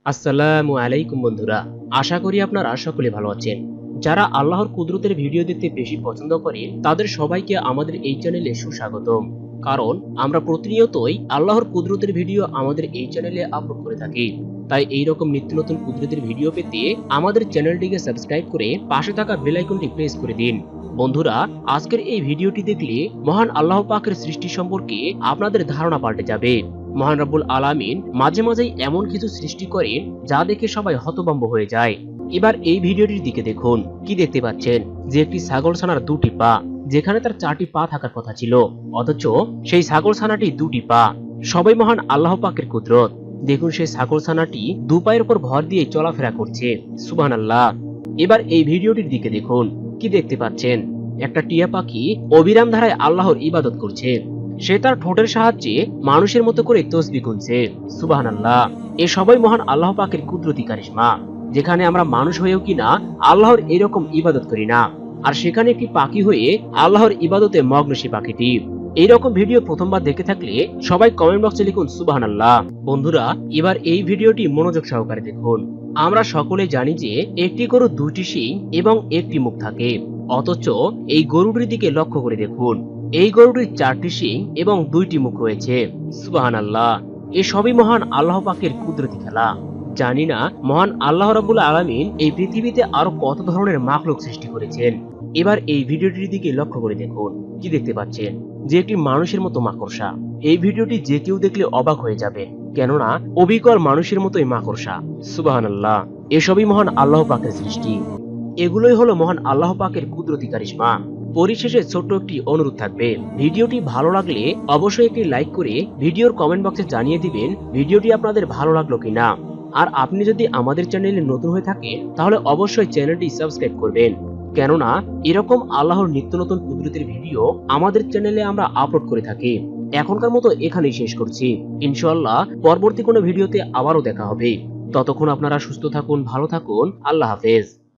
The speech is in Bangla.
আসসালামু আলাইকুম বন্ধুরা, আশা করি আপনারা সকলে ভালো আছেন। যারা আল্লাহর কুদরতের ভিডিও দেখতে বেশি পছন্দ করেন তাদের সবাইকে আমাদের এই চ্যানেলে সুস্বাগতম। কারণ আমরা প্রতিনিয়তই আল্লাহর কুদরতের ভিডিও আমাদের এই চ্যানেলে আপলোড করে থাকি। তাই এই রকম নিত্য নতুন কুদরতের ভিডিও পেতে আমাদের চ্যানেলটিকে সাবস্ক্রাইব করে পাশে থাকা বেল আইকনটি প্রেস করে দিন। বন্ধুরা, আজকের এই ভিডিওটি দেখলে মহান আল্লাহ পাকের সৃষ্টি সম্পর্কে আপনাদের ধারণা পাল্টে যাবে। মহান রব্বুল আলামিন মাঝে মাঝেই এমন কিছু সৃষ্টি করেন যা দেখে সবাই হতভম্ব হয়ে যায়। এবার এই ভিডিওটির দিকে দেখুন। কি দেখতে পাচ্ছেন? যে একটি ছাগল ছানার দুটি পা, যেখানে তার চারটি পা থাকার কথা ছিল, অথচ সেই ছাগল ছানাটি দুটি পা। সবাই মহান আল্লাহ পাকের কুদরত। দেখুন, সেই ছাগল ছানাটি দু পায়ের উপর ভর দিয়ে চলাফেরা করছে। সুবহানাল্লাহ। এবার এই ভিডিওটির দিকে দেখুন। কি দেখতে পাচ্ছেন? একটা টিয়া পাখি অবিরাম ধারায় আল্লাহর ইবাদত করছে। সে তার ঠোঁটের সাহায্যে মানুষের মতো করে তসবিহ গুনছে। সুবহানাল্লাহ। এ সবাই মহান আল্লাহ পাকের কুদরতি কারিশমা, যেখানে আমরা মানুষ হয়েও কিনা আল্লাহর এরকম ইবাদত করি না, আর সেখানে একটি পাখি হয়ে আল্লাহর ইবাদতে মগ্ন সে পাখিটি। এইরকম ভিডিও প্রথমবার দেখে থাকলে সবাই কমেন্ট বক্সে লিখুন সুবহানাল্লাহ। বন্ধুরা, এবার এই ভিডিওটি মনোযোগ সহকারে দেখুন। আমরা সকলে জানি যে একটি গরু দুইটি শিং এবং একটি মুখ থাকে, অথচ এই গরুটির দিকে লক্ষ্য করে দেখুন, এই গরুটির চারটি শিং এবং দুইটি মুখ রয়েছে। সুবহানাল্লাহ। এ সবই মহান আল্লাহ পাকের কুদরতি খেলা। জানি না মহান আল্লাহ রাব্বুল আলামিন এই পৃথিবীতে আরো কত ধরনের মাখলুক সৃষ্টি করেছেন। এবার এই ভিডিওটির দিকে লক্ষ্য করে দেখুন। কি দেখতে পাচ্ছেন? যে একটি মানুষের মতো মাকড়সা। এই ভিডিওটি যে কেউ দেখলে অবাক হয়ে যাবে, কেননা অবিকল মানুষের মতোই মাকড়সা। সুবহানাল্লাহ। এসবই মহান আল্লাহ পাকের সৃষ্টি। এগুলোই হলো মহান আল্লাহ পাকের কুদরতি কারিশমা। পরিশেষে ছোট্ট একটি অনুরোধ থাকবে, ভিডিওটি ভালো লাগলে অবশ্যই একটি লাইক করে ভিডিওর কমেন্ট বক্সে জানিয়ে দিবেন ভিডিওটি আপনাদের ভালো লাগলো কিনা। আর আপনি যদি আমাদের চ্যানেলে নতুন হয়ে থাকেন তাহলে অবশ্যই চ্যানেলটি সাবস্ক্রাইব করবেন, কেননা এরকম আল্লাহর নিত্য নতুন কুদরতের ভিডিও আমাদের চ্যানেলে আমরা আপলোড করে থাকি। এখনকার মতো এখানেই শেষ করছি। ইনশাআল্লাহ পরবর্তী কোনো ভিডিওতে আবারও দেখা হবে। ততক্ষণ আপনারা সুস্থ থাকুন, ভালো থাকুন। আল্লাহ হাফেজ।